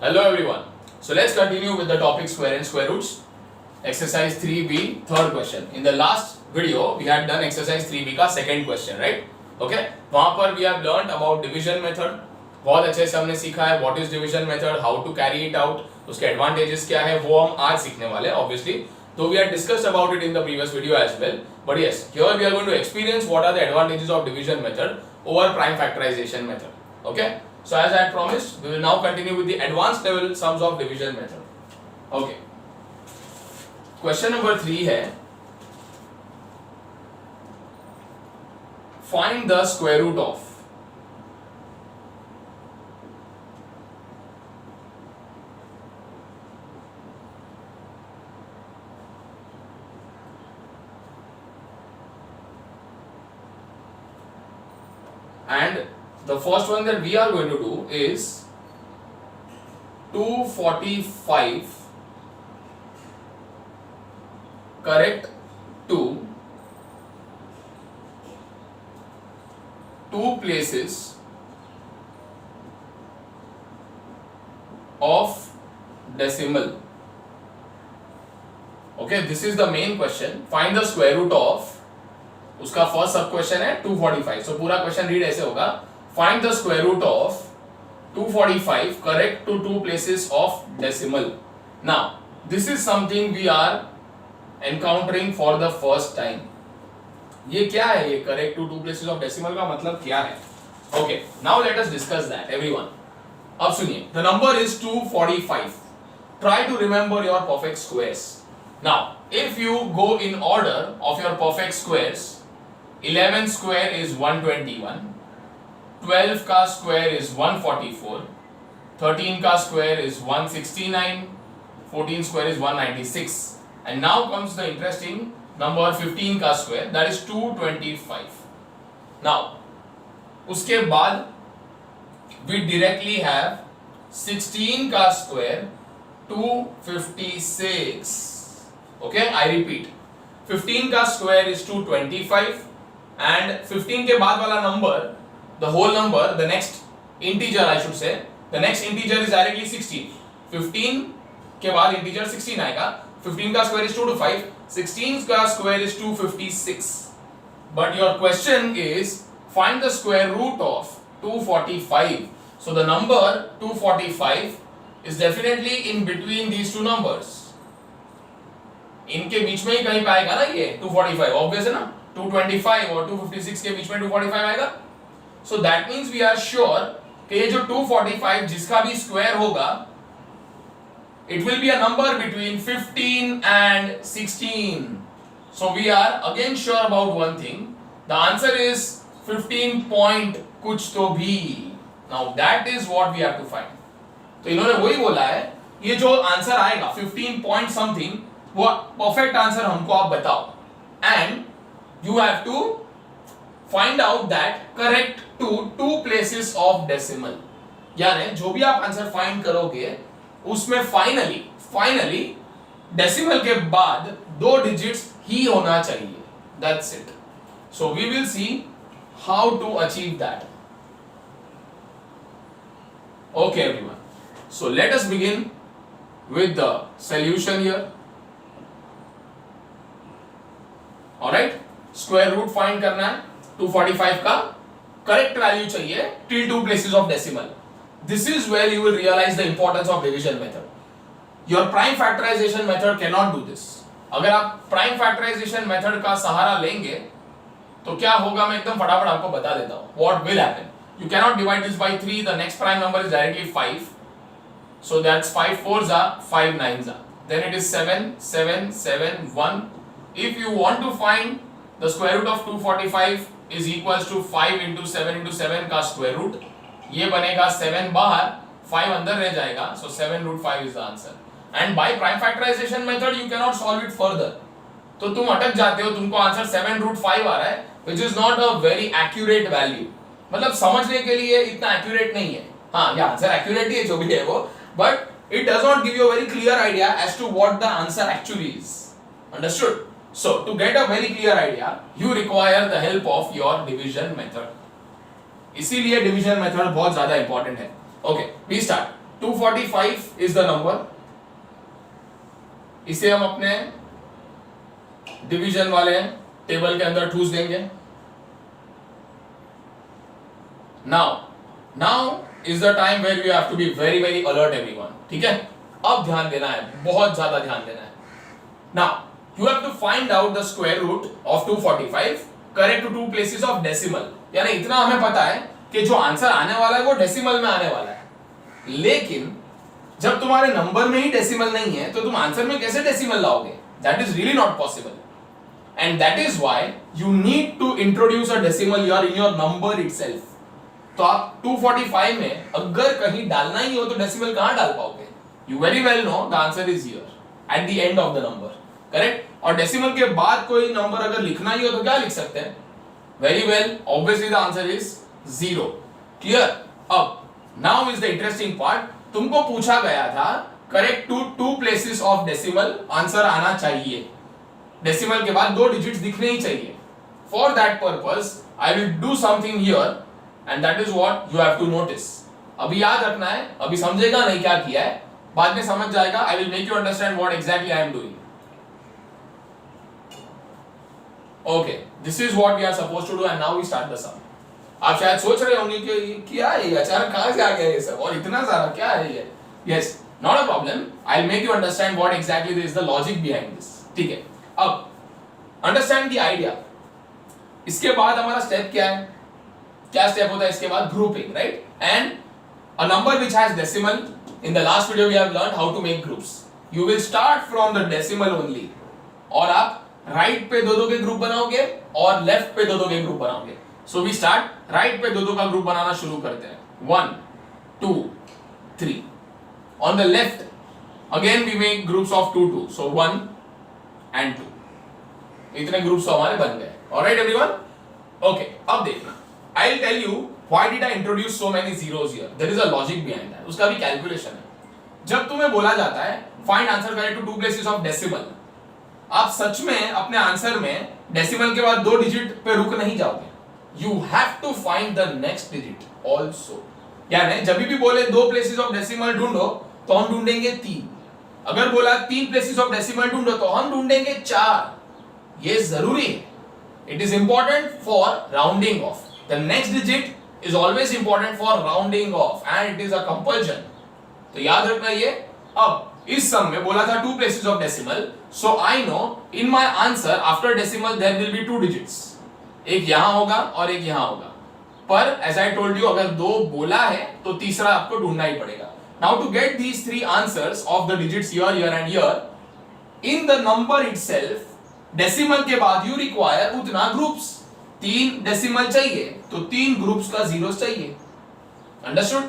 Hello everyone. So let's continue with the topic square and square roots. Exercise 3B, third question. In the last video, we had done exercise 3B का second question, right? Okay. वहाँ पर we have learnt about division method. बहुत अच्छे से हमने सीखा है what is division method, how to carry it out, उसके advantages क्या है, वो हम आज सीखने वाले हैं, obviously. So we had discussed about it in the previous video as well. But yes, here we are going to experience what are the advantages of division method over prime factorization method. Okay. So as I had promised, we will now continue with the advanced level sums of division method. Okay. Question number 3 है find the square root of and the first one that we are going to do is 245 correct to two places of decimal. Okay, this is the main question. Find the square root of, उसका first sub question है 245. So पूरा question read ऐसे होगा, find the square root of 245 correct to two places of decimal. Now this is something we are encountering for the first time. ये क्या है, ये correct to two places of decimal का मतलब क्या है? Okay, now let us discuss that everyone. अब सुनिए, the number is 245. Try to remember your perfect squares. Now if you go in order of your perfect squares, 11 square is 121, 12 का square is 144, 13 का square is 169, 14 square is 196, and now comes the interesting number 15 का square, that is 225. Now उसके बाद we directly have 16 का square 256. Okay, I repeat, 15 का square is 225. And 15 के बाद वाला number, the whole number, the next integer I should say, the next integer is directly 16. 15 के बाद integer 16 आएगा. 15 का square is 225, 16 का square is 256. But your question is find the square root of 245. So the number 245 is definitely in between these two numbers. इनके बीच में ही कहीं पे आएगा ना ये 245, obvious है ना. 225 और 256 के बीच में 245 आएगा. So that means we are sure कि ये जो 245 जिसका भी स्क्वायर होगा, it will be a number between 15 and 16. So we are again sure about one thing. The answer is 15 point कुछ तो भी. Now that is what we have to find. तो इन्होंने वही बोला है, ये जो आंसर आएगा 15 point something, वो परफेक्ट आंसर हमको आप बताओ. And you have to find out that correct to two places of decimal. यानी जो भी आप आंसर फाइंड करोगे उसमें फाइनली डेसिमल के बाद दो डिजिट्स ही होना चाहिए. That's it. So we will see how to achieve that. Okay everyone. So let us begin with the solution here. Alright. Square root find करना है 245 का, करेक्ट वैल्यू चाहिए till two places of decimal. This is where you will realise the importance of division method. Your prime factorisation method can not do this. अगर आप prime factorisation method का सहारा लेंगे तो क्या होगा, मैं एकदम फटाफट आपको बता देता हूं. What will happen, you can not divide this by 3. The next prime number is directly 5, so that's 5 4s are 5 9s are, then it is 7 7 7 1. if you want to find the square root of 245 is equals to 5 into 7 into 7 का square root. ये बनेगा 7 बाहर, 5 अंदर रह जाएगा. So 7 root 5 is the answer. And by prime factorization method you cannot solve it further. तो तुम अटक जाते हो, तुमको आंसर 7 root 5 आ रहा है, which is not a very accurate value. मतलब समझने के लिए इतना accurate नहीं है. हाँ, ये आंसर accurate ही है जो भी है वो, but it does not give you a very clear idea as to what the answer actually is. Understood? So to get a very clear idea, you require the help of your division method. इसीलिए division method बहुत ज़्यादा important है. Okay, we start. 245 is the number. इसे हम अपने division वाले table के अंदर ठूस देंगे. Now is the time where you have to be very very alert everyone. ठीक है, अब ध्यान देना है, बहुत ज्यादा ध्यान देना है. Now you have to find out the square root of 245 correct to 2 places of decimal. यानी इतना हमें पता है कि जो आंसर आने वाला है वो डेसिमल में आने वाला है. लेकिन जब तुम्हारे नंबर में ही डेसिमल नहीं है तो तुम आंसर में कैसे डेसिमल लाओगे? That is really not possible. And that is why you need to introduce a decimal here in your number itself. तो आप 245 में अगर कहीं डालना ही हो तो डेसिमल कहां डाल पाओगे? You very well know the answer is here at the end of the number. Correct. और डेसिमल के बाद कोई नंबर अगर लिखना ही हो तो क्या लिख सकते हैं? Very well, obviously the answer is 0. Clear. अब now is the interesting part. तुमको पूछा गया था correct to 2 places of decimal answer आना चाहिए. डेसिमल के बाद 2 डिजिट्स दिखने ही चाहिए. For that purpose I will do something here and that is what you have to notice. अभी याद रखना है, अभी समझेगा नहीं क्या किया है, बाद में समझ जाएगा. I will make you understand what exactly I am doing. Okay, this is what we are supposed to do and now we start the sum. आप शायद सोच रहे होंगे कि क्या है ये, अचानक कहां से आ गया ये सब और इतना सारा क्या है ये. Yes, not a problem. I will make you understand what exactly is the logic behind this. ठीक है, अब अंडरस्टैंड द आइडिया. इसके बाद हमारा स्टेप क्या है? क्या स्टेप होता है इसके बाद? Grouping, right. And a number which has decimal, in the last video we have learned how to make groups. You will start from the decimal only. और आप राइट पे 2-2 के ग्रुप बनाओगे और लेफ्ट पे 2-2 के ग्रुप बनाओगे. So we start राइट पे 2-2 का ग्रुप बनाना शुरू करते हैं. 1 2 3. On the left again we make groups of 2-2. So 1 and 2. इतने ग्रुप्स तो हमारे बन गए. Alright everyone? Okay, अब देखना. I'll tell you why did I introduce so many zeros here. There is a logic behind that. उसका भी calculation है. जब तुम्हें बोला जाता है find answer correct to 2 places of decimal, आप सच में अपने आंसर में डेसिमल के बाद 2 डिजिट पे रुक नहीं जाओगे. You have to find the next digit also. यानी जब भी बोले 2 प्लेसेस ऑफ डेसिमल ढूंढो तो हम ढूंढेंगे 3. अगर बोला 3 प्लेसेस ऑफ डेसिमल ढूंढो तो हम ढूंढेंगे 4. ये जरूरी है. It is important for rounding off. The next digit is always important for rounding off and it is a compulsion. तो याद रखना ये. अब इस सम में बोला था 2 places of decimal, so I know in my answer after decimal there will be 2 digits. एक यहां होगा और एक यहां होगा. पर as I told you अगर 2 बोला है तो तीसरा आपको ढूंढना ही पड़ेगा. Now to get these 3 answers of the digits here, here and here in the number itself, decimal के बाद you require उतना groups. 3 डेसिमल चाहिए तो 3 ग्रुप्स का जीरोस चाहिए. अंडरस्टूड.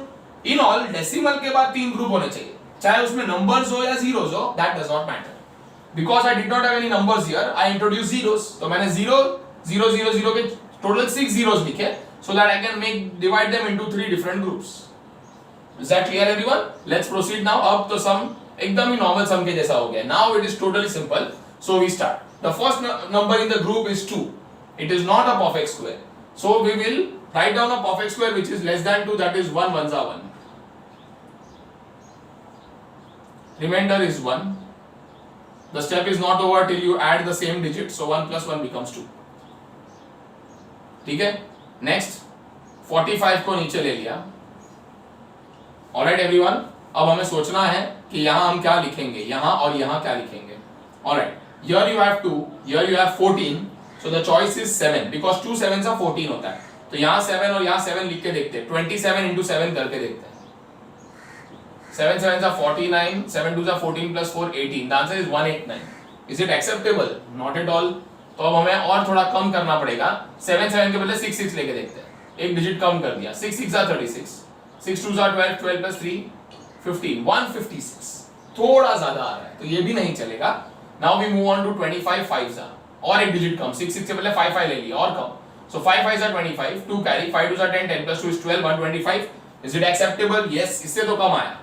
इन ऑल डेसिमल के बाद 3 ग्रुप होने चाहिए, चाहे उसमें नंबर्स हो या जीरोस हो, that does not matter. Because I did not have any numbers here, I introduce zeros. तो मैंने 0 0 0 0 के टोटल 6 जीरोस लिखे so that I can make divide them into 3 different groups. Is that clear everyone? Let's proceed now. अब तो सम एकदम ही normal सम के जैसा हो गया. Now it is totally simple. So we start. The first number in the group is 2. It is not a perfect square. So we will write down a perfect square which is less than 2, that is 1 ones are 1. Remainder is 1. The step is not over till you add the same digit. So 1 plus 1 becomes 2. ठीक है? Next 45 को नीचे ले लिया. Alright everyone? अब हमें सोचना है कि यहाँ हम क्या लिखेंगे, यहाँ और यहाँ क्या लिखेंगे. Alright. Here you have 2. Here you have 14. So the choice is 7 because 2 sevens are 14 होता है. तो यहाँ 7 और यहाँ 7 लिख के देखते हैं. 27 into 7 करके देखते हैं. 7 sevens are 49, 7 twos are 14 plus 4 18. The answer is 189. Is it acceptable? Not at all. तो अब हमें और थोड़ा कम करना पड़ेगा. 7 7 के बदले 6 6 लेके देखते हैं. एक डिजिट कम कर दिया. 6 6 are 36. 6 twos are 12, 12 plus 3 15. 156. थोड़ा ज्यादा आ रहा है तो ये भी नहीं चलेगा. Now we move on to 25 5s are. और एक डिजिट कम. 6 6 के बदले 5 5 ले लिया और कम. So 5 5s are 25, 2 carry, 5 2s are 10, 10 plus 2 is 12, 125. Is it acceptable? Yes. इससे तो कम आया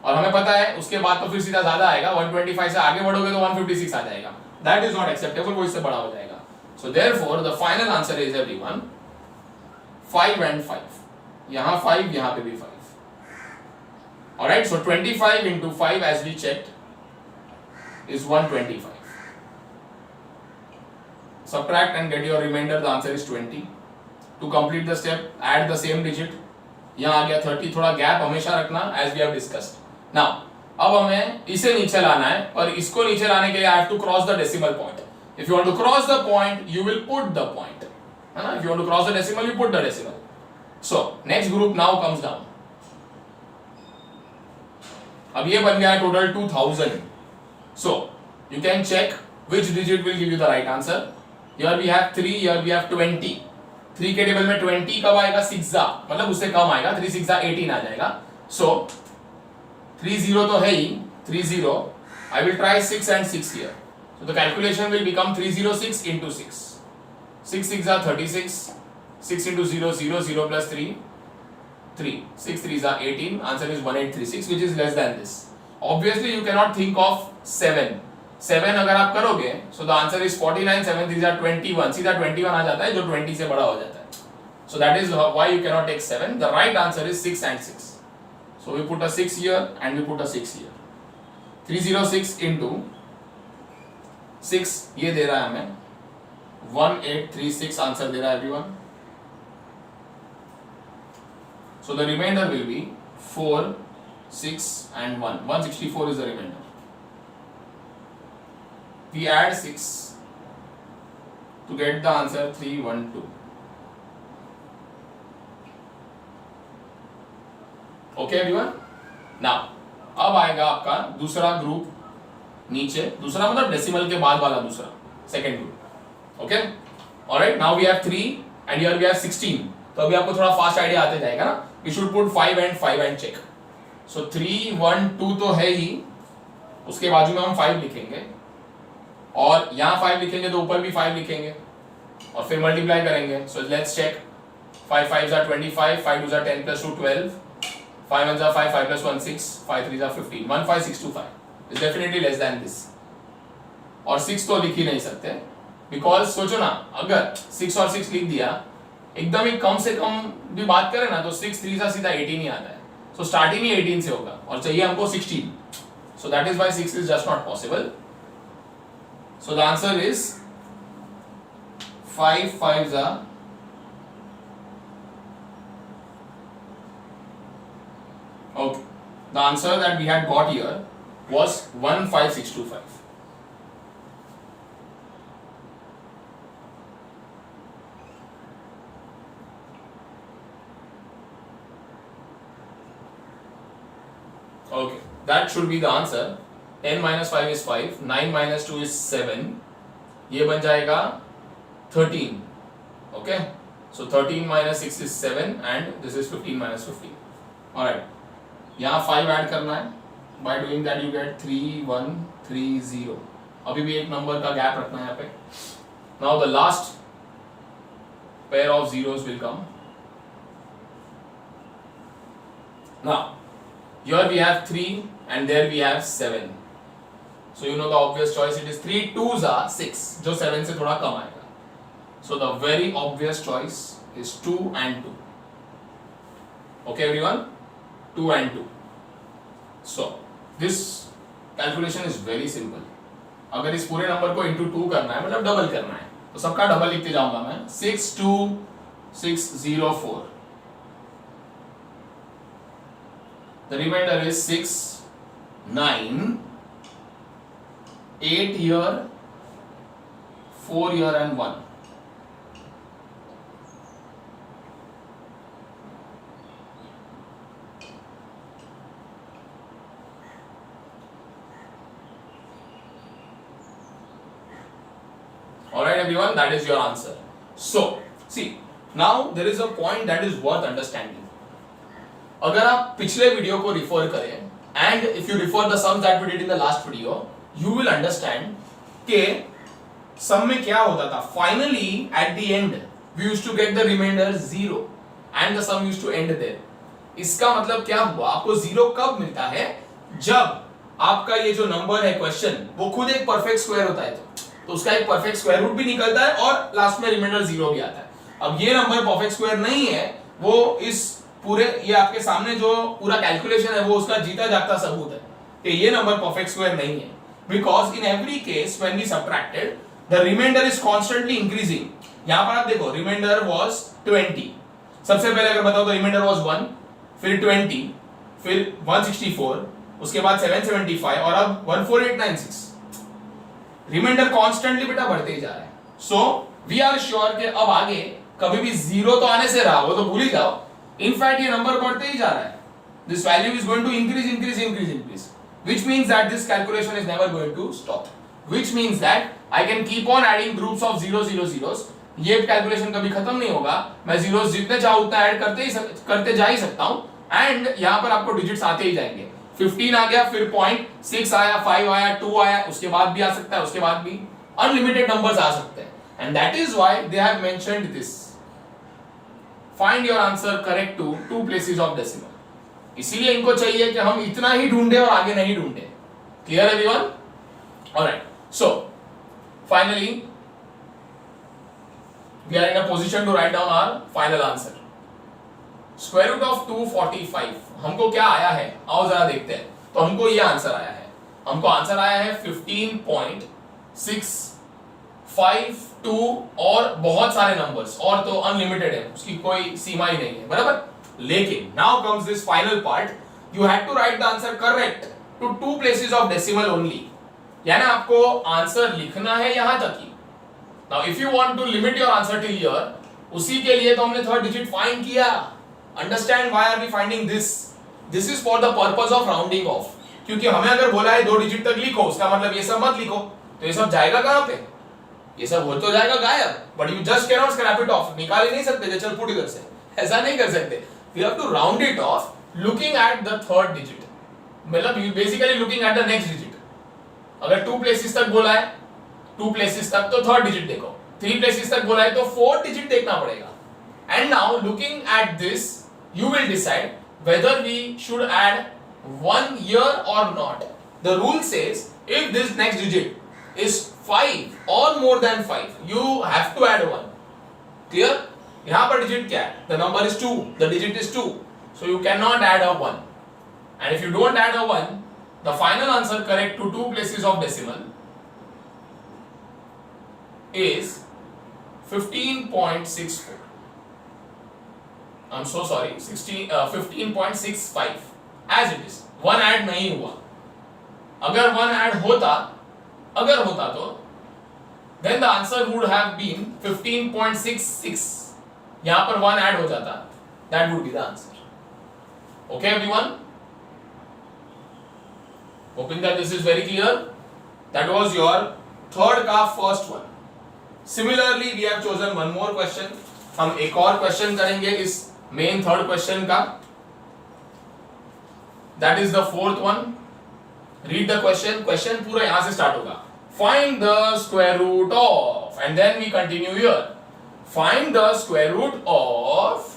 और हमें पता है उसके बाद तो फिर सीधा ज्यादा आएगा. 125 से आगे बढ़ोगे तो 156 आ जाएगा. That is not acceptable. वो इससे बड़ा हो जाएगा. So therefore the final answer is everyone 5 and 5. यहाँ 5, यहाँ पे भी 5. Alright, so 25 into 5 as we checked is 125. Subtract and get your remainder, the answer is 20. To complete the step, add the same digit. यहाँ आ गया 30, थोड़ा gap हमेशा रखना as we have discussed. Now, अब हमें इसे नीचे लाना है और इसको नीचे लाने के लिए I have to cross the decimal point. If you want to cross the point, you will put the point. है ना? If you want to cross the decimal, you put the decimal. So, next group now comes down. अब ये बन गया है total 2000. So, you can check which digit will give you the right answer. Here we have 3, here we have 20. 3 के table में 20 कब आएगा? 6 मतलब उससे कम आएगा, 3 6 18 आ जाएगा. So 30 तो है ही, 30. I will try 6 and 6 here. So the calculation will become 306 into 6. 6 6 are 36. 6 into 0 0 0 plus 3 3. 6 3s are 18. Answer is 1836, which is less than this. Obviously you cannot think of 7. 7 अगर आप करोगे, so the answer is 49. 7 3s are 21. सीधा 21 आ जाता है जो 20 से बड़ा हो जाता है. So that is why you cannot take 7. The right answer is 6 and 6. So we put a 6 here and we put a 6 here. 306 into 6 ये दे रहा है हमें 1836 आंसर दे रहा है everyone. So the remainder will be 4, 6 and 1. 164 is the remainder. We add 6 to get the answer 312. Okay everyone? Now अब आएगा आपका दूसरा ग्रुप नीचे, दूसरा मतलब डेसिमल के बाद वाला दूसरा, second group. Okay, alright. Now we have 3 and here we have 16. तो अभी आपको थोड़ा फास्ट आइडिया आते जाएगा ना. We should put 5 and check. So 3 1 2 तो है ही, उसके बाजू में हम 5 लिखेंगे और यहाँ 5 लिखेंगे तो ऊपर भी 5 लिखेंगे और फिर मल्टीप्लाई करेंगे. So let's check. 5 5s are 25, 5 2s are 10 plus 2 12, 5 1s are 5, 5 plus 1 6, 5 3s are 15. 15625 is definitely less than this. और 6 तो लिख ही नहीं सकते बिकॉज सोचो ना, अगर 6 और 6 लिख दिया एकदम ही कम से कम भी बात करें ना तो 6 3 सा सीधा 18 ही आता है. सो स्टार्टिंग ही 18 से होगा और चाहिए हमको 16. So that is why 6 is just not possible. So the answer is 5 5s are okay. The answer that we had got here was 15625. Okay, that should be the answer. 10 minus 5 is 5, 9 minus 2 is 7, ये बन जाएगा 13. Okay, so 13 minus 6 is 7 and this is 15 minus 15. Alright, यहाँ 5 add करना है. By doing that you get 3 1 3 0. अभी भी एक number का गैप रखना है यहाँ पे. Now the last pair of zeros will come. Now here we have 3 and there we have 7. So you know the obvious choice, it is 3 2s are 6, जो 7 से थोड़ा कम आएगा. So the very obvious choice is 2 and 2. Okay everyone? 2 and 2. So this calculation is very simple. अगर इस पूरे number को into 2 करना है मतलब डबल करना है तो सबका डबल लिखते जाऊंगा मैं. 6 2 6 0 4. The remainder is 6 9 8 here, 4 here and 1. Alright everyone, that is your answer. So, see, now there is a point that is worth understanding. अगर आप पिछले वीडियो को रिफर करें and if you refer the sums that we did in the last video, you will understand कि सम में क्या होता था. Finally at the end we used to get the remainder 0 and the sum used to end there. इसका मतलब क्या हुआ, आपको 0 कब मिलता है? जब आपका ये जो नंबर है क्वेश्चन वो खुद एक परफेक्ट स्क्वायर होता है तो उसका एक परफेक्ट स्क्वायर रूट भी निकलता है और लास्ट में रिमाइंडर 0 भी आता है. अब ये नंबर परफेक्ट स्क्वायर नहीं है, वो इस पूरे ये आपके सामने जो पूरा कैलकुलेशन है वो उसका जीता जागता सबूत है कि ये नंबर परफेक्ट स्क्वायर नहीं है, because in every case when we subtracted the remainder is constantly increasing. यहां पर आप देखो रिमाइंडर वाज 20, सबसे पहले अगर बताओ तो रिमाइंडर वाज 1, फिर 20, फिर 164, उसके बाद 775 और अब 14896। रिमाइंडर कॉन्स्टेंटली बेटा बढ़ते ही जा रहा है। सो वी आर श्योर कि अब आगे कभी भी जीरो तो आने से रहा, वो तो भूल ही जाओ। इनफैक्ट ये नंबर बढ़ते ही जा रहा है। This value is going to increase, which means that this calculation is never going to stop, which means that I can keep on adding groups of 0 0 zeros। ये कैलकुलेशन कभी खत्म नहीं होगा, मैं जीरोस जितने चाहूं उतना ऐड करते जा ही सकता हूं, एंड यहां पर आपको डिजिट्स आते ही जाएंगे। 15 आ गया, फिर 0.6 आया, 5 आया, 2 आया, उसके बाद भी आ सकता है, उसके बाद भी अनलिमिटेड नंबर्स आ सकते हैं, and that is why they have mentioned this, find your answer correct to 2 places of decimal। इसीलिए इनको चाहिए कि हम इतना ही ढूंढे और आगे नहीं ढूंढे। Clear everyone? Alright, so finally we are in a position to write down our final answer. Square root of 245 हमको क्या आया है, आओ जरा देखते हैं। तो हमको ये आंसर आया है, हमको आंसर आया है 15.652 और बहुत सारे नंबर्स, और तो अनलिमिटेड है, उसकी कोई सीमा ही नहीं है, बराबर। लेकिन now comes this final part, you have to write the answer correct to 2 places of decimal only, यानी आपको आंसर लिखना है यहां तक ही। Now if you want to limit your answer till here, उसी के लिए तो हमने थर्ड डिजिट फाइंड किया। Understand why are we finding this? This is for the purpose of rounding off, क्योंकि हमें अगर बोला है 2 डिजिट तक लिखो, उसका मतलब ये सब मत लिखो, तो ये सब जाएगा कहां पे? ये सब हो तो जाएगा गायब, but you just can not scrap it of, निकाल ही नहीं सकते चल फुट इधर से, ऐसा नहीं कर सकते। We have to round it off looking at the third digit, मतलब you basically looking at the next digit. अगर 2 places तक बोला है, 2 places तक, तो थर्ड डिजिट देखो, 3 places तक बोला है तो फोर्थ डिजिट देखना पड़ेगा। And now looking at this you will decide whether we should add 1 here or not. The rule says if this next digit is 5 or more than 5, you have to add 1. Clear? यहाँ पर digit क्या है? The number is 2. The digit is 2. So you cannot add a 1. And if you don't add a 1, the final answer correct to 2 places of decimal is 15.64. I'm so sorry, 15.65 as it is. 1 add नहीं हुआ। अगर 1 add होता तो then the answer would have been 15.66। यहां पर 1 add हो जाता, that would be the answer. Okay everyone? Hoping that this is very clear. That was your third का first one. Similarly we have chosen one more question. हम एक और question करेंगे इस मेन थर्ड क्वेश्चन का, that is the fourth one. Read the question, question पूरा यहां से स्टार्ट होगा। Find the square root of, and then we continue here. Find the square root of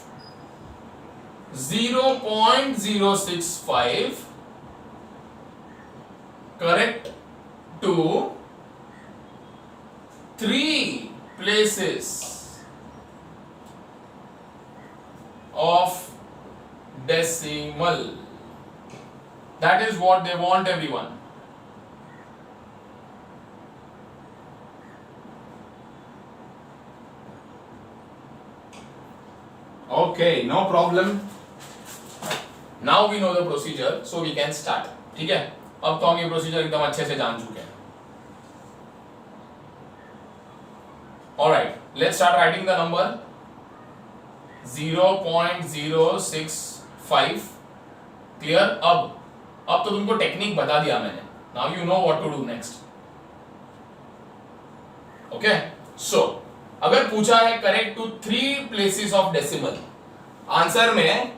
0.065 correct to 3 places of decimal. That is what they want everyone. Okay, no problem. Now we know the procedure, so we can start. ठीक है, अब तो हम ये procedure एकदम अच्छे से जान चुके हैं। Alright, let's start writing the number 0.065. Clear? अब तो तुमको टेक्निक बता दिया मैंने। Now you know what to do next. Okay? So, अगर पूछा है correct to 3 places of decimal, answer में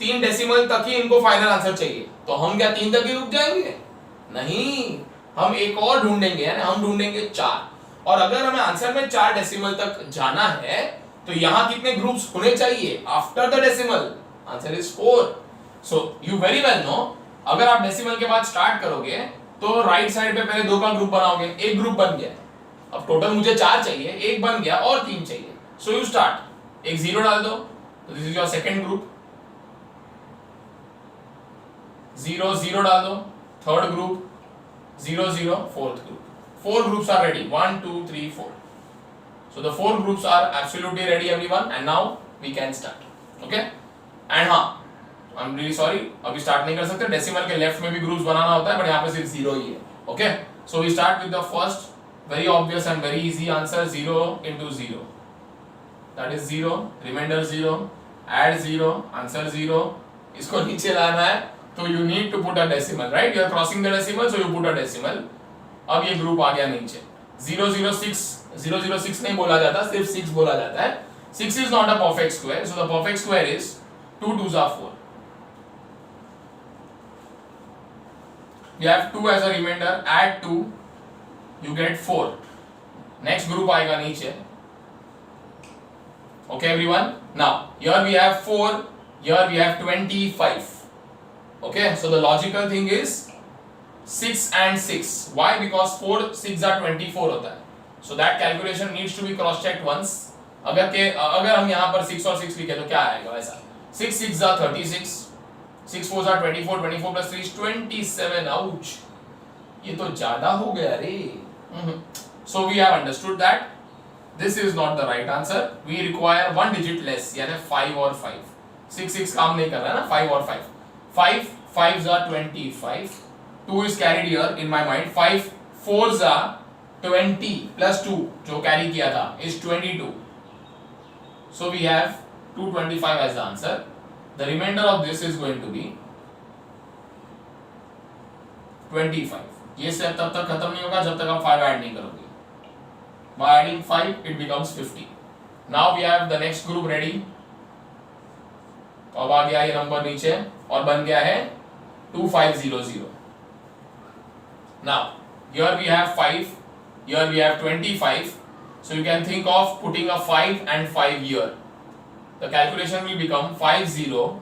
3 डेसिमल तक ही इनको फाइनल आंसर चाहिए, तो हम क्या 3 तक ही रुक जाएंगे? नहीं, हम एक और ढूंढेंगे, यानी हम ढूंढेंगे 4। और अगर हमें आंसर में 4 डेसिमल तक जाना है तो यहां कितने ग्रुप्स होने चाहिए after the decimal? Answer is 4। So you very well know, अगर आप डेसिमल के बाद स्टार्ट करोगे तो राइट साइड पे पहले 2 का ग्रुप बनाओगे, एक ग्रुप बन गया। अब टोटल मुझे 4 चाहिए, एक बन गया और 3 चाहिए। सो यू स्टार्ट, एक 0 डाल दो, तो this is your second group. 0 0 डाल दो, third group 0 0, fourth group. 4 groups are ready, 1 2 3 4. So the 4 groups are absolutely ready everyone, and now we can start. Okay, and हाँ, I'm really sorry, अभी start नहीं कर सकते, डेसिमल के left में भी ग्रुप्स बनाना होता है, बट यहाँ पे सिर्फ 0 ही है. Okay, so we start with the first very obvious and very easy answer, 0 into 0, that is 0, remainder 0, add 0, answer 0. इसको नीचे लाना है तो you need to put a decimal, right? You are crossing the decimal, so you put a decimal. अब ये group आ गया नीचे. 006 नहीं बोला जाता, सिर्फ 6 बोला जाता है. 6 is not a perfect square, so the perfect square is 2 2s are 4. We have 2 as a remainder, add 2, you get 4. Next group आएगा नीचे. Okay everyone, now here we have 4, here we have 25. Okay, so the logical thing is 6 and 6. Why? Because 4 6 are 24 होता है. So that calculation needs to be cross checked once. अगर हम यहाँ पर 6 और 6 लिखे तो क्या आएगा वैसा? 6 6 are 36, 6 4 are 24, 24 plus 3 is 27. Ouch! ये तो ज़्यादा हो गया रे. So we have understood that this is not the right answer. We require one digit less, यानी 5 और 5. 6 6 काम नहीं कर रहा है ना, 5 और 5. 5 5s are 25. 2 is carried here in my mind. 5 4s are 20 plus 2 जो carry किया था is 22. So we have 225 as the answer. The remainder of this is going to be 25. ये स्टेप तब तक खत्म नहीं होगा जब तक आप 5 ऐड नहीं करोगे. By adding 5 it becomes 50. Now we have the next group ready. अब आ गया ये नंबर नीचे और बन गया है 2500. Now here we have 5, here we have 25, so you can think of putting a 5 and 5 here. The calculation will become 50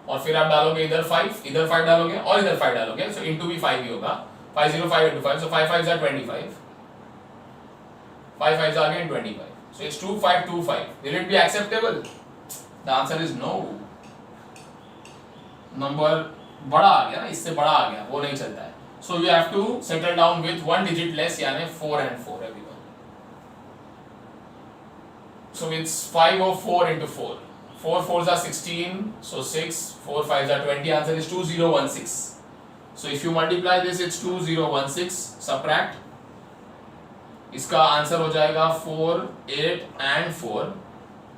और फिर आप डालोगे इधर 5, इधर 5 डालोगे और इधर 5 डालोगे, so into भी 5 ही होगा. 505 into 5, so 5 5s are 25, 5 5s are again 25, so it's 2525. Will it be acceptable? The answer is no. Number बड़ा आ गया ना, इससे बड़ा आ गया, वो नहीं चलता है. So you have to settle down with one digit less, यानी 4 and 4 everyone. So it's 504 into 4. 4 4s are 16, so 6, 4 5s are 20. Answer is 2016. So if you multiply this, it's 2016. Subtract. इसका आंसर हो जाएगा 4, 8 and 4.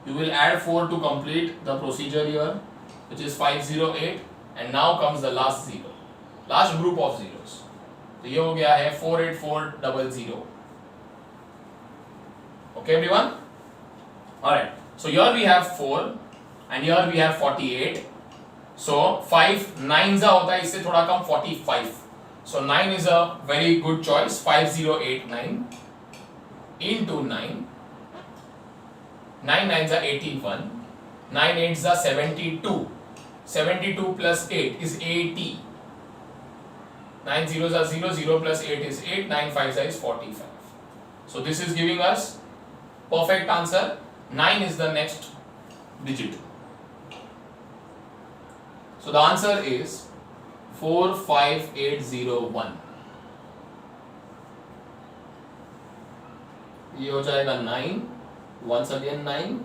You will add 4 to complete the procedure here, which is 508, and now comes the last zero, last group of zeros. तो ये हो गया है 48400. Okay everyone? Alright, so here we have 4 and here we have 48. So 5 9 जा होता है, इससे थोड़ा कम 45. So 9 is a very good choice. 5089 into 9. 9 9s are 81, 9 8s are 72, 72 plus 8 is 80, 9 zeros are 0, 0 plus 8 is 8, 9 5s is 45. So this is giving us perfect answer. 9 is the next digit. So the answer is 45801. ये हो जाएगा 9. Once again 9,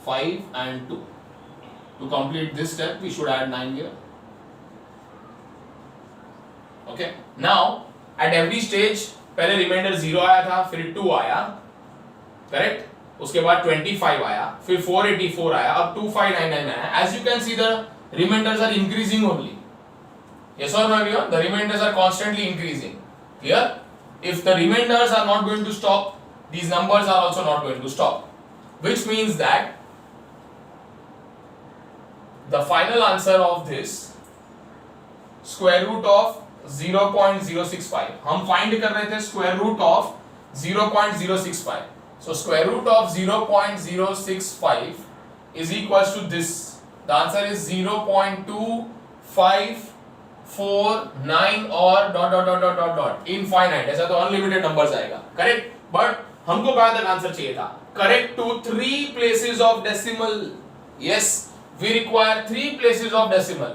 5 and 2. To complete this step, we should add 9 here. Okay. Now at every stage पहले remainder 0 आया था, फिर 2 आया, correct? उसके बाद 25 आया, फिर 484 आया, अब 2599 आया. As you can see, the remainders are increasing only. Yes or no everyone? The remainders are constantly increasing. Clear? If the remainders are not going to stop, these numbers are also not going to stop, which means that the final answer of this square root of 0.065, हम find कर रहे थे square root of 0.065. So square root of 0.065 is equals to this. The answer is 0.2549 और dot infinite. ऐसा तो unlimited numbers आएगा, correct? But हमको कहाँ तक आंसर चाहिए था? Correct to 3 places of decimal. Yes, we require 3 places of decimal.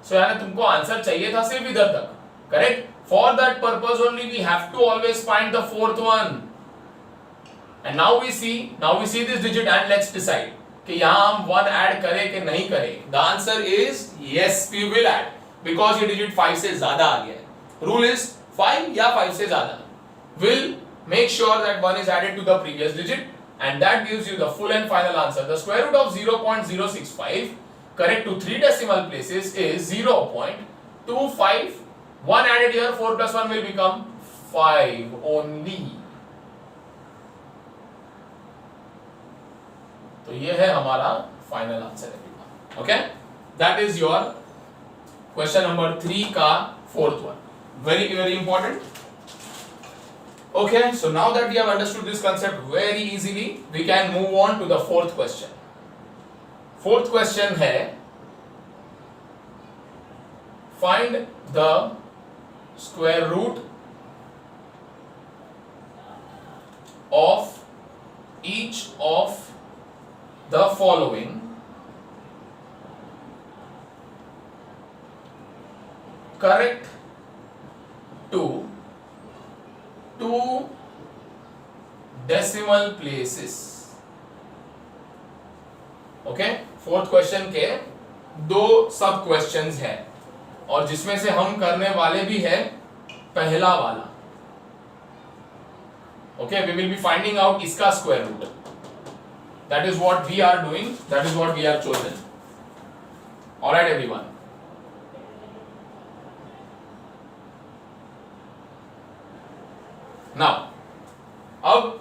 So यानी तुमको आंसर चाहिए था सिर्फ इधर तक, correct. For that purpose only we have to always find the fourth one. And now we see this digit and let's decide कि यहां हम 1 ऐड करें कि नहीं करें. The answer is yes, we will add, because ये digit 5 से ज्यादा आ गया है. रूल इज 5 या 5 से ज्यादा. Will make sure that 1 is added to the previous digit, and that gives you the full and final answer. The square root of 0.065 correct to 3 decimal places is 0.25. 1 added here, 4 plus 1 will become 5 only. तो ये है हमारा final answer everyone. Okay, that is your question number 3 का fourth one. Very important. Okay, so now that we have understood this concept very easily, we can move on to the fourth question. Fourth question है, find the square root of each of the following correct to 2 decimal places. Okay, fourth question के 2 सब questions हैं और जिसमें से हम करने वाले भी है पहला वाला. Okay, we will be finding out इसका square root. That is what we are doing, that is what we have chosen. Alright everyone. Now अब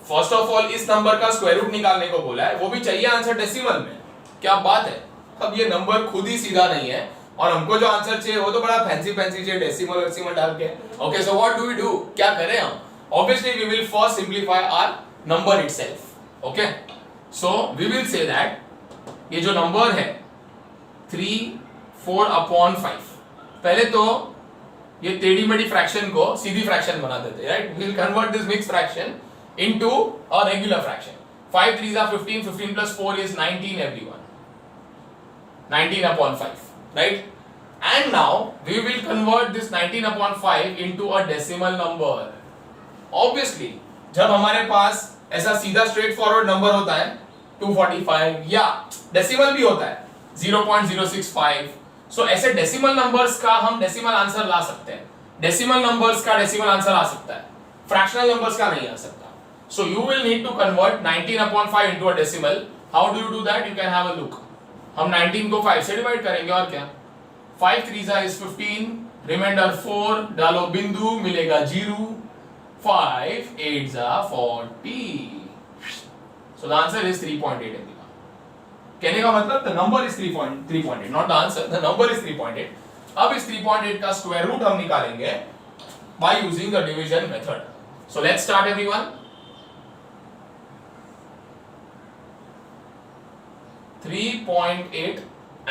फर्स्ट ऑफ ऑल इस नंबर का स्क्वायर रूट निकालने को बोला है, वो भी चाहिए आंसर डेसिमल में. क्या बात है. अब ये नंबर खुद ही सीधा नहीं है और हमको जो आंसर चाहिए वो तो बड़ा फैंसी चाहिए, डेसिमल डाल के. Okay, so what do we do, क्या करें हम. Obviously we will first simplify our number itself. Okay, so we will say that ये जो नंबर है 3 4/5, पहले तो ये टेढ़ी मेढ़ी फ्रैक्शन को सीधी फ्रैक्शन बना देते हैं, right. We will convert this mix fraction into a regular fraction. 5 3s are 15, 15 plus 4 is 19 everyone. 19/5, right? And now we will convert this 19/5 into a decimal number. Obviously, जब हमारे पास ऐसा सीधा स्ट्रेट फॉरवर्ड नंबर होता है 245 या decimal भी होता है 0.065, सो ऐसे डेसिमल नंबर्स का हम डेसिमल आंसर ला सकते हैं. डेसिमल नंबर्स का डेसिमल आंसर आ सकता है, फ्रैक्शनल नंबर्स का नहीं आ सकता. So you will need to convert 19/5 into a decimal. How do you do that, you can have a look. हम 19 को 5 से डिवाइड करेंगे और क्या. 5 3s is 15, रिमाइंडर 4, डालो बिंदु, मिलेगा 0. 5 8s are 40. So the answer is 3.8 everyone. कहने का मतलब the number is 3.8, not the answer, the number is 3.8. अब इस 3.8 का स्क्वायर रूट हम निकालेंगे by using the division method. So let's start everyone. 3.8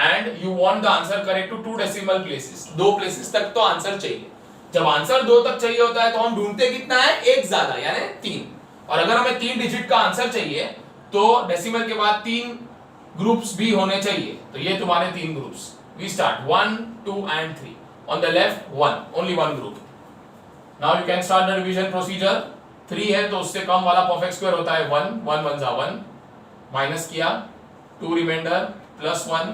and you want the answer correct to 2 decimal places. 2 places तक तो आंसर चाहिए. जब answer 2 तक चाहिए होता है तो हम ढूंढते कितना है, एक ज्यादा यानी 3. और अगर हमें 3 डिजिट का आंसर चाहिए तो डेसिमल के बाद 3 ग्रुप्स भी होने चाहिए. तो ये तुम्हारे 3 groups. We start 1 2 and 3. On the left 1, only 1 group. Now you can start the division procedure. 3 है तो उससे कम वाला परफेक्ट स्क्वायर होता है 1. 1 1 जा 1, माइनस किया 2 remainder plus 1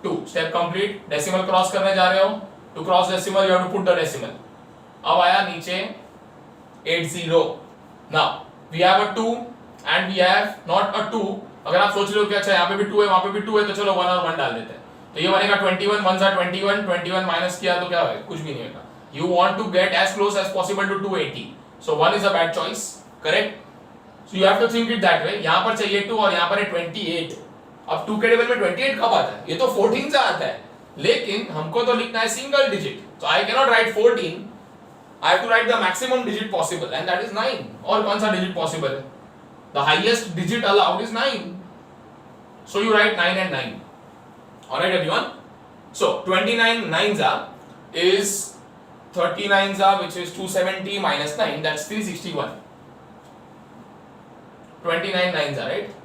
2. Step complete. Decimal cross करने जा रहे हो, to cross decimal you have to put the decimal. अब आया नीचे 80. Now we have a 2 and we have not a 2. अगर आप सोच रहे हो कि अच्छा यहाँ पे भी 2 है वहां पे भी 2 है तो चलो 1 और 1 डाल देते हैं. तो ये बनेगा 21 1 जा 21, 21 माइनस किया तो क्या होगा, कुछ भी नहीं होगा. You want to get as close as possible to 280, so 1 is a bad choice, correct. So you have to think it that way. यहां पर चाहिए 2 और यहां पर है 28. अब 2 के टेबल में 28 कब आता है, ये तो 14 से आता है, लेकिन हमको तो लिखना है single digit. So I can not write 14, I have to write the maximum digit possible and that is 9. और कौन सा डिजिट पॉसिबल है, the highest digit allowed is 9. So you write 9 and 9. Alright everyone. So 29 9s is 39s which is 270 minus 9, that's 361. 29 9s right.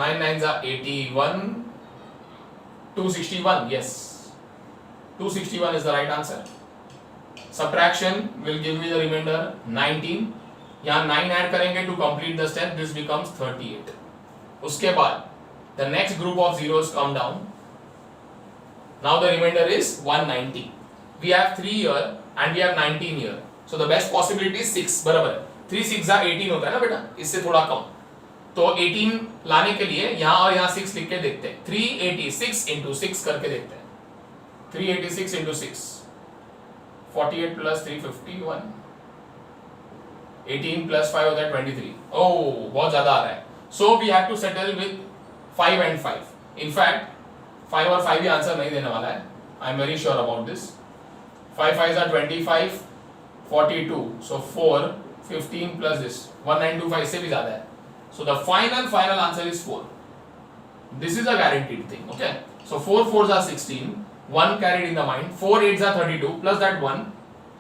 9 9s are 81. 261, yes. 261 is the right answer. Subtraction will give me the remainder 19. यहाँ 9 add करेंगे to complete the step, this becomes 38. उसके बाद the next group of zeros come down. Now the remainder is 190. We have 3 here and we have 19 here. So the best possibility is 6. बराबर है. 3 6 18 होता है ना बेटा, इससे थोड़ा कम. तो 18 लाने के लिए यहाँ और यहाँ 6 लिख के देखते हैं. 386 into 6 करके देखते हैं. 386 into 6. 48 plus 351. 18 plus 5 होता है 23. Oh, बहुत ज़्यादा आ रहा है. So we have to settle with 5 and 5. In fact, 5 और 5 ही आंसर नहीं देने वाला है. I am very sure about this. 5 5s are 25, 42. So 4, 15 plus this 1925 से भी ज़्यादा है. So the final answer is 4. This is a guaranteed thing. Okay. So 4 4s are 16. 1 carried in the mind. 4 8s are 32 plus that 1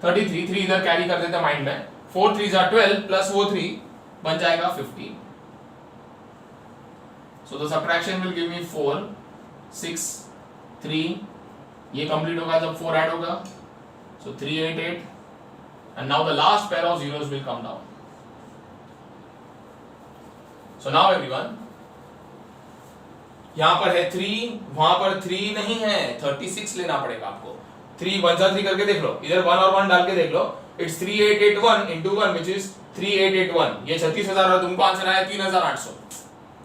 33. 3 इधर carry कर देते mind में. 4 3s are 12 plus वो 3 बन जाएगा 15. So the subtraction will give me 4, 6, 3. ये complete होगा जब 4 add होगा. So 388. And now the last pair of zeros will come down. So now everyone, यहाँ पर है 3, वहां पर 3 नहीं है, 36 लेना पड़ेगा आपको. 3 1 3 करके देख लो, इधर 1 और 1 डाल के देख लो. It's 3881 into 1 which is 3881. ये 36,000 और तुमको आंसर आया 3,800.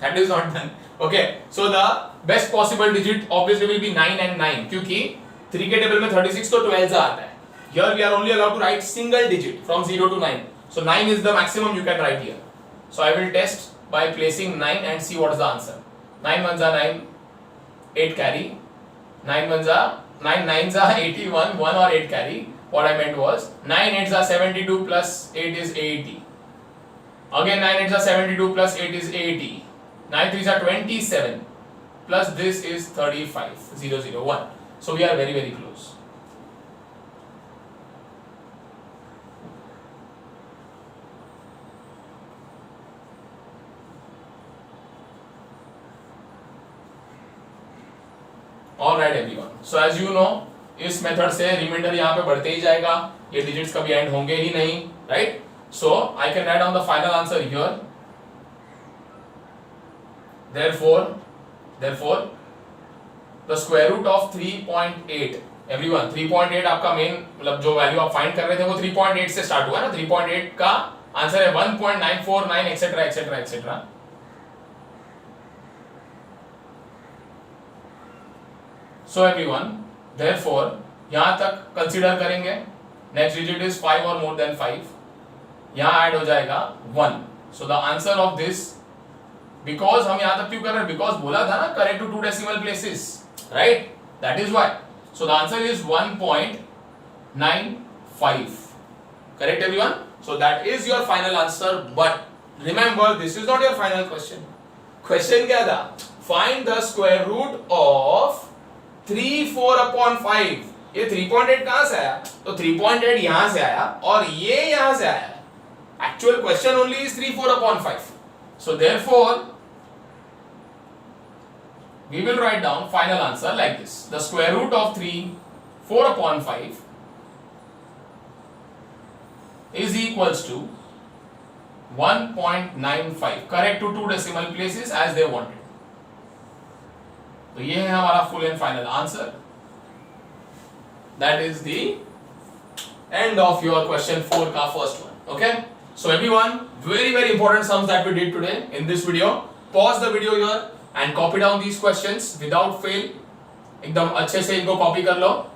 That is not done. Okay, so the best possible digit obviously will be 9 and 9 क्योंकि 3 के टेबल में 36 तो 12 से आता है. Here we are only allowed to write single digit from 0 to 9. So 9 is the maximum you can write here. So I will test by placing 9 and see what is the answer. 9 1s are 9, 8 carry. 9 1s are 9 9s are 81, 1 or 8 carry. What I meant was 9 8s are 72 plus 8 is 80. Again 9 8s are 72 plus 8 is 80. 9 3s are 27 plus this is 35, 0 0 1. So we are very very close. Alright everyone. So as you know, इस method से reminder यहाँ पे बढ़ते ही जाएगा. ये digits कभी and होंगे ही नहीं, right? So I can write down the final answer here. Therefore, the square root of 3.8. Everyone, 3.8 आपका मेन मतलब जो वैल्यू आप फाइंड कर रहे थे वो 3.8 से स्टार्ट हुआ ना. 3.8 का आंसर है 1.949 etcetera etcetera etcetera. So everyone, therefore यहाँ तक कंसीडर करेंगे. नेक्स्ट डिजिट इज 5 और मोर देन 5. यहाँ ऐड हो जाएगा 1. So the answer of this, because हम यहाँ तक क्यों कर रहे हैं? Because बोला था ना correct to 2 decimal places, right? That is why. So the answer is 1.95. Correct everyone? So that is your final answer. But remember, this is not your final question. Question क्या था? Find the square root of 3 4 upon 5. ये 3.8 कहां से आया? तो 3.8 यहां से आया और ये यहां से आया. Actual question only is 3 4 upon 5. So therefore, we will write down final answer like this. The square root of 3 4 upon 5 is equals to 1.95. Correct to 2 decimal places as they wanted. तो ये है हमारा full and final answer. That is the end of your question 4 का first one. Okay, so everyone, very very important sums that we did today in this video. Pause the video here and copy down these questions without fail. एकदम अच्छे से इनको copy कर लो.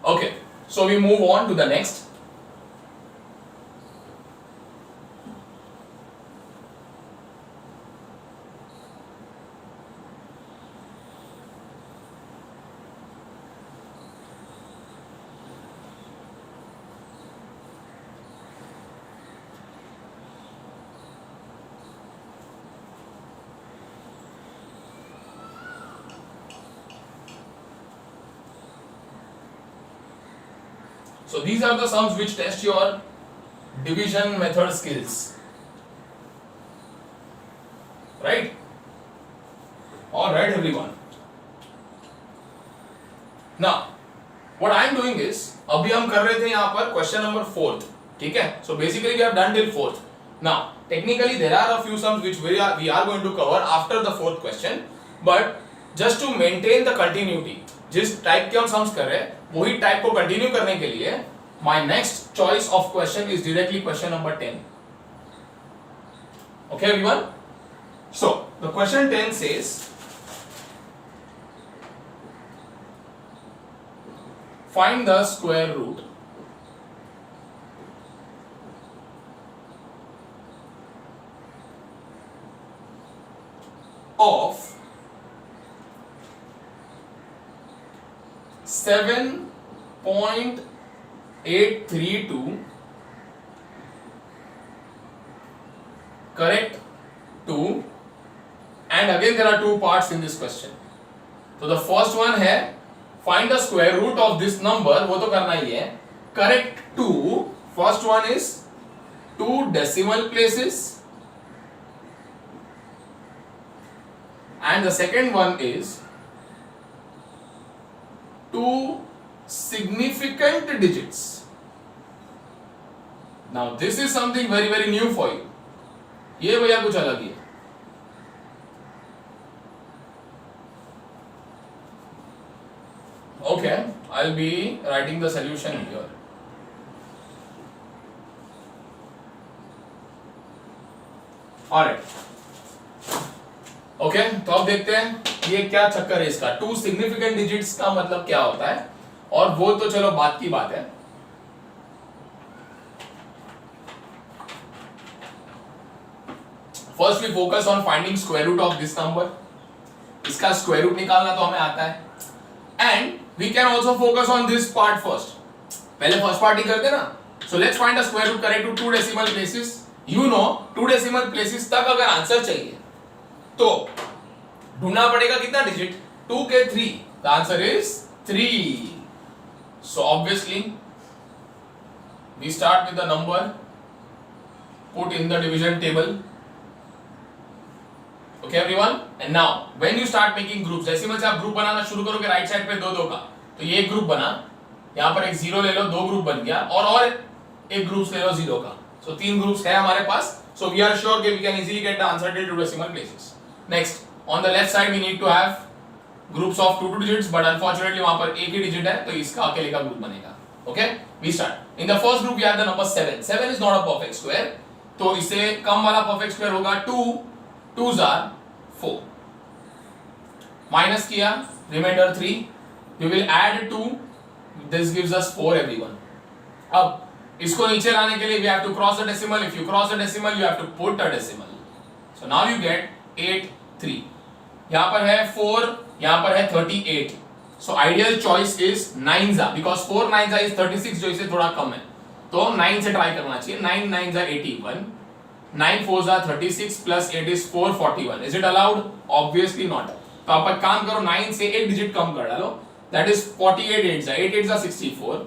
Okay, so we move on to the next. So these are the sums which test your division method skills. Right? Alright everyone. Now, what I am doing is, अभी हम कर रहे थे यहाँ पर question number 4th, ठीक है? So basically we have done till 4th. Now, technically there are a few sums which we are going to cover after the 4th question, but just to maintain the continuity, जिस type के हम sums कर रहे हैं वही type को continue करने के लिए my next choice of question is directly question number 10. Okay everyone? So the question 10 says, find the square root of 7.832 correct to, and again there are two parts in this question. So the first one है find the square root of this number, वो तो करना ही है. Correct to, first one is 2 decimal places and the second one is 2 significant digits. Now this is something very very new for you. ये भैया कुछ अलग ही है. Okay, I'll be writing the solution here. Alright. Okay, तो अब देखते हैं ये क्या चक्कर है इसका. 2 significant digits का मतलब क्या होता है, और वो तो चलो बात की बात है. First we focus on finding square root of this number. इसका square root निकालना तो हमें आता है. And we can also focus on this part first. पहले first part ही करते ना. So let's find the square root correct to 2 decimal places. You know 2 decimal places तक अगर आंसर चाहिए तो ढूंढना पड़ेगा कितना डिजिट? 2 के 3. The answer is 3. So obviously we start with the number put in the division table. Okay everyone, and now when you start making groups, decimal से आप ग्रुप बनाना शुरू करोगे राइट साइड पे 2 का, तो ये एक ग्रुप बना, यहाँ पर एक 0 ले लो, 2 ग्रुप बन गया, और एक ग्रुप ले लो 0 का. So 3 ग्रुप्स है हमारे पास. So we are sure that we can easily get the answer till 2 decimal places. Next, on the left side we need to have groups of 2 digits, but unfortunately वहाँ पर एक ही digit है, तो इसका अकेले का ग्रुप बनेगा. Okay, we start. In the first group we have the number 7. 7 is not a perfect square, तो इससे कम वाला perfect square होगा 2. 2s are 4. माइनस किया, reminder 3. We will add 2. This gives us 4 everyone. अब इसको नीचे लाने के लिए we have to cross the decimal. If you cross the decimal, you have to put a decimal. So now you get 8 3. यहाँ पर है 4, यहाँ पर है 38. So ideal choice is 9s, because 4 9s is 36, जो इससे थोड़ा कम है, तो 9 से ट्राई करना चाहिए. 9 9s are 81. 9 4s are 36 plus 8 is 441. Is it allowed? Obviously not. तो आप एक काम करो, 9 से एक डिजिट कम कर डालो. That is 48 8s are 8 8s are 64.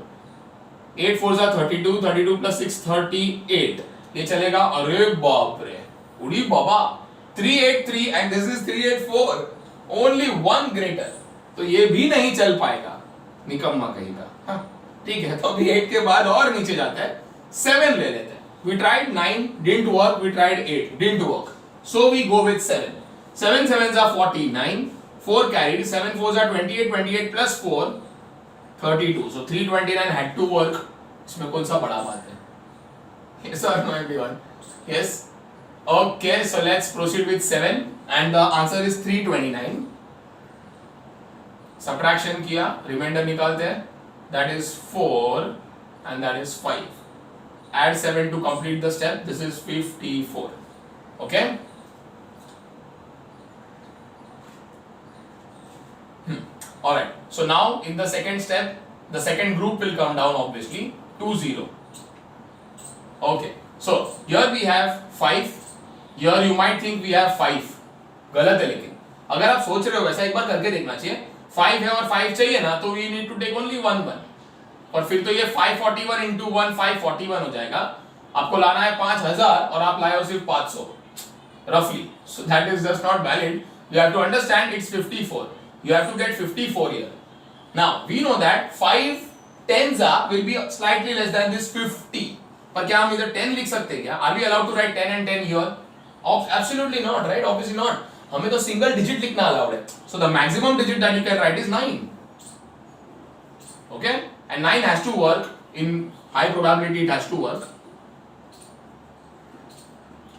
8 4s are 32. 32 plus 6 38. ये चलेगा. अरे बाप रे, उड़ी बाबा. 383 and this is 384. Only one greater. तो ये भी नहीं चल पाएगा, निकम्मा कहेगा. हाँ ठीक है, तो अभी 8 के बाद और नीचे जाता है. 7 ले लेते हैं. We tried 9, didn't work. We tried 8, didn't work. So we go with 7. 7 7s are 49. 4 carried. 7 4s are 28. 28 plus 4 32. So 329 had to work. इसमें कौन सा बड़ा बात है? Yes or no everyone? Yes. Okay, so let's proceed with 7 and the answer is 329. Subtraction किया, remainder निकालते हैं. That is 4 and that is 5. Add 7 to complete the step. This is 54. Okay. Alright. So now in the second step, the second group will come down obviously 2 0. Okay. So here we have 5. Here you might think we have 5. गलत है, लेकिन अगर आप सोच रहे हो वैसा एक बार करके देखना चाहिए. 5 है और 5 चाहिए ना, तो we need to take only 1 1. और फिर तो ये 541 इंटू 1 541 हो जाएगा। आपको लाना है 5000 और आप लाए हो सिर्फ 500 roughly, so that is just not valid. You have to understand it's 54. You have to get 54 here. Now we know that 5 tens will be slightly less than this 50. पर क्या हम इधर 10 लिख सकते हैं क्या? Are we allowed to write 10 and 10 here? Absolutely not, right? Obviously not. हमें तो single digit लिखना allowed है. So the maximum digit that you can write is 9. Okay? And 9 has to work. In high probability it has to work.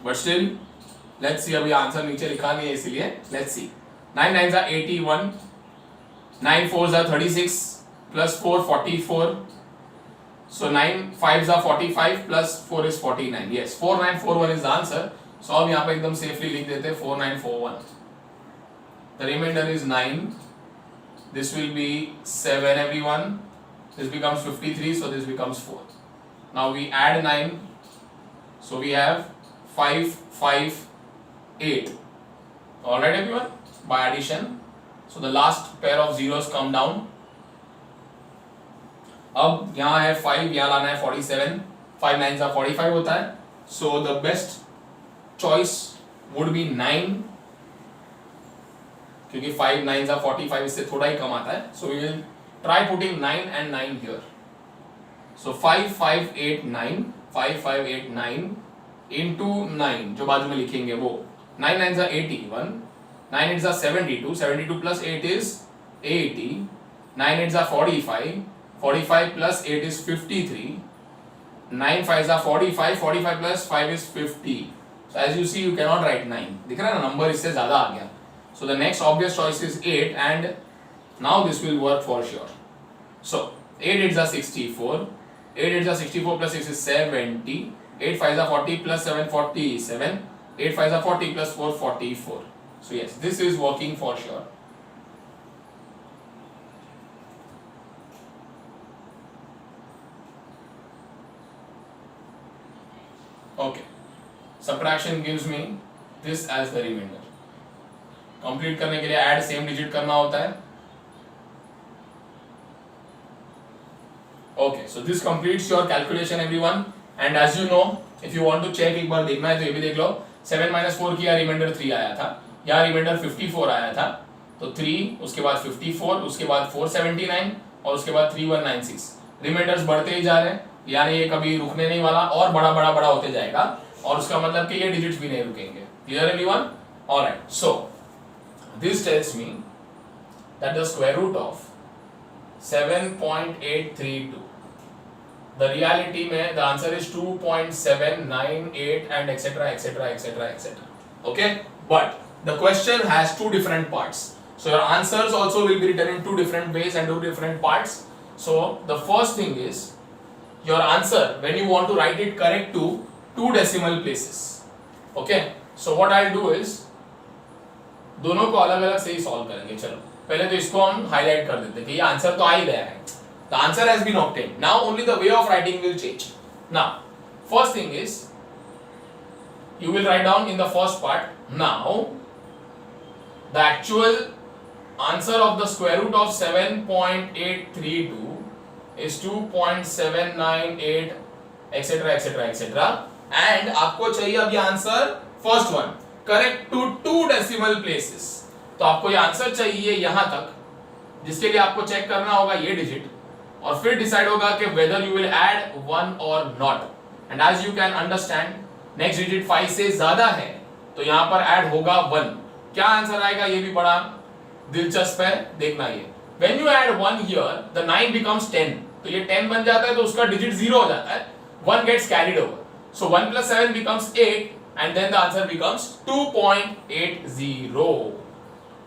But still, let's see. अभी answer नीचे लिखा नहीं है इसलिए let's see. 9 nines are 81, 9 fours are 36 plus 4 44. So 9 fives are 45 plus 4 is 49. Yes, 4941 is the answer. So अब यहाँ पे एकदम safely लिख देते हैं 4941. The remainder is 9. This will be 7 everyone. This becomes 53, so this becomes 4. Now we add 9. So we have 5 5 8. Alright everyone, by addition. So the last pair of zeros come down. अब यहाँ है 5, यहाँ लाना है 47. 5 nines are 45 होता है. So the best choice would be 9. क्योंकि 5 nines are 45 इससे थोड़ा ही कम आता है. So we will try putting 9 and 9 here. So 5 5 8 9 5 5 8 9 into 9 जो बाजू में लिखेंगे वो 9 nines are 81, 9 8s are 72, 72 plus 8 is 80, 9 8s are 45, 45 plus 8 is 53, 9 5s are 45, 45 plus 5 is 50. So as you see you cannot write 9. दिख रहा है ना नंबर इससे ज़्यादा आ गया. So the next obvious choice is 8 and now this will work for sure. So 8 8s are 64, 8 8s are 64 plus 6 is 70, 8 5s are 40 plus 7 47, 8 5s are 40 plus 4 44. So yes, this is working for sure. Okay, subtraction gives me this as the remainder. Complete करने के लिए add same digit करना होता है. Okay, so this completes your calculation everyone. And as you know, if you want to check एक बार देखना है तो ये भी देख लो. 7 minus 4 किया रिमाइंडर 3 आया था. यहाँ रिमाइंडर 54 आया था. तो 3 उसके बाद 54 उसके बाद 479 और उसके बाद 3196. रिमाइंडर्स बढ़ते ही जा रहे हैं. यानी ये कभी रुकने नहीं वाला और बड़ा बड़ा बड़ा होते जाएगा और उसका मतलब कि ये डिजिट्स भी नहीं रुकेंगे. Clear everyone? Alright. So this tells me that the square root of 7.832. The reality में the answer is 2.798 and etc etc etc etc. Okay, but the question has two different parts. So your answers also will be written in two different ways and two different parts. So the first thing is your answer when you want to write it correct to two decimal places. Okay, so what I'll do is दोनों को अलग अलग से ही solve करेंगे. चलो पहले तो इसको हम हाईलाइट कर देते हैं कि ये आंसर तो आ ही गया है. The answer has been obtained. Now only the way of writing will change. Now, first thing is you will write down in the first part. Now, the actual answer of the square root of 7.832 is 2.798 etc etc etc. And आपको चाहिए अभी answer first one correct to two decimal places. तो आपको ये answer चाहिए यहाँ तक जिसके लिए आपको चेक करना होगा ये डिजिट और फिर डिसाइड होगा कि whether you will add 1 or not. And as you can understand, next digit 5 से ज़्यादा है तो यहाँ पर ऐड होगा 1. क्या आंसर आएगा ये भी बड़ा दिलचस्प है, देखना ये. When you add 1 here, the 9 becomes 10. तो ये 10 बन जाता है तो उसका डिजिट 0 हो जाता है. 1 gets carried over. So 1 plus 7 becomes 8 and then the answer becomes 2.80.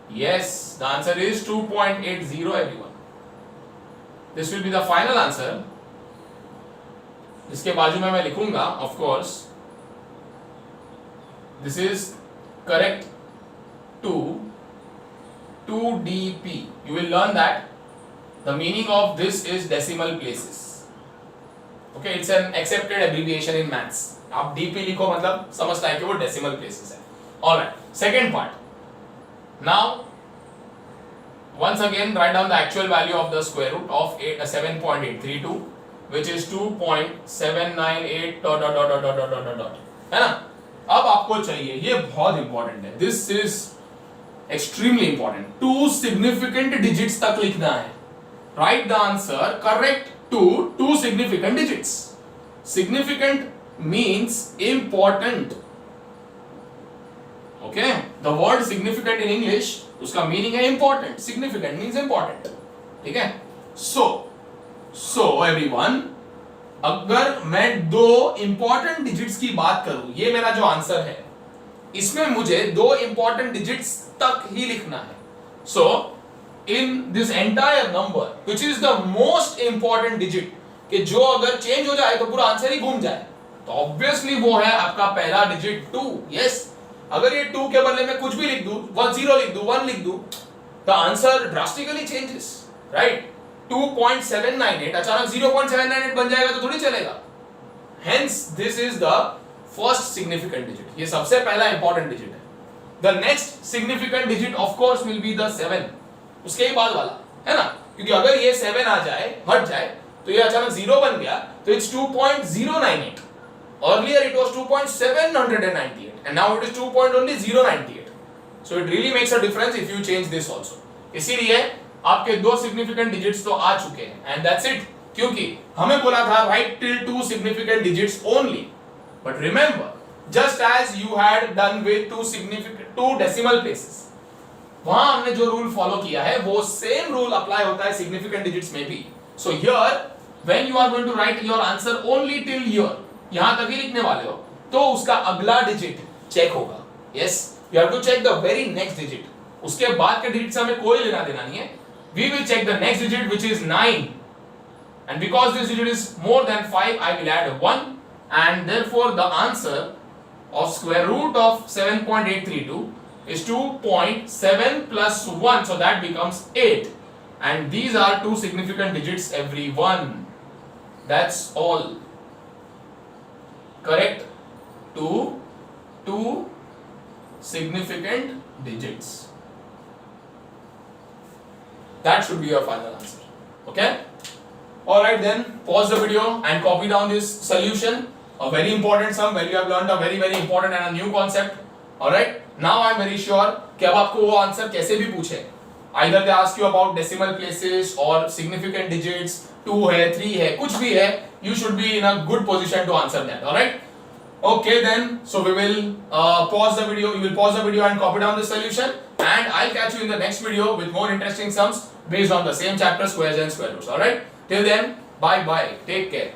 Yes, the answer is 2.80 everyone. This will be the final answer. जिसके बाजू में मैं लिखूंगा, of course, this is correct to 2dp. You will learn that the meaning of this is decimal places. Okay, it's an accepted abbreviation in maths. आप dp लिखो मतलब समझता है कि वो decimal places है. All right. Second part. Now once again write down the actual value of the square root of 7.832 which is 2.798 dot dot dot dot dot dot dot, है ना? अब आपको चाहिए, ये बहुत इंपॉर्टेंट है, this is extremely important, 2 significant digits तक लिखना है. Right the answer correct to 2 significant digits. Significant means important. Okay, the word significant in English उसका मीनिंग है इंपॉर्टेंट. Significant means important. ठीक है. सो एवरीवन, अगर मैं 2 इंपॉर्टेंट डिजिट्स की बात करूं, ये मेरा जो आंसर है, इसमें मुझे 2 इंपॉर्टेंट डिजिट्स तक ही लिखना है. So in this entire number which is the most important digit, कि जो अगर चेंज हो जाए तो पूरा आंसर ही घूम जाए, तो ऑब्वियसली वो है आपका पहला डिजिट 2. यस, अगर ये 2 के बदले में कुछ भी लिख दूं, 0 लिख दूं, 1 लिख दूं, the answer drastically changes, right? 2.798 अचानक 0.798 बन जाएगा तो थोड़ी चलेगा. Hence this is the first significant digit. ये सबसे पहला इंपॉर्टेंट डिजिट है. The next significant digit of course will be the 7, उसके ही बाद वाला, है ना? क्योंकि अगर ये 7 आ जाए, हट जाए, तो ये अचानक 0 बन गया, तो it's 2.098. earlier it was 2.798 and now it is 2.098. so it really makes a difference if you change this also. इसीलिए आपके 2 सिग्निफिकेंट डिजिट्स तो आ चुके हैं एंड दैट्स इट. क्योंकि हमें बोला था write till 2 significant digits only, but remember just as you had done with 2 decimal places, वहां हमने जो रूल फॉलो किया है वो सेम रूल अप्लाई होता है सिग्निफिकेंट डिजिट्स में भी. So here when you are going to write your answer only till here, यहां तक ही लिखने वाले हो, तो उसका अगला डिजिट चेक होगा. Yes, you have to check the very next digit. उसके बाद के डिजिट से हमें कोई लेना देना नहीं है. We will check the next digit which is 9, and because this digit is more than 5 I will add 1, and therefore the answer of square root of 7.832 is 2.7 plus 1, so that becomes 8, and these are 2 significant digits everyone. That's all. Correct to 2 significant digits. That should be your final answer. Okay? Alright then, pause the video and copy down this solution. A very important sum where you have learned a very important and a new concept. Alright? Now I am very sure कि अब आपको वो answer कैसे भी पूछे, either they ask you about decimal places or significant digits, 2 है, 3 है, कुछ भी है, you should be in a good position to answer that. Alright? Okay then, so we will pause the video. You will pause the video and copy down the solution, and I'll catch you in the next video with more interesting sums based on the same chapter, squares and square roots. Alright? Till then, bye bye. Take care.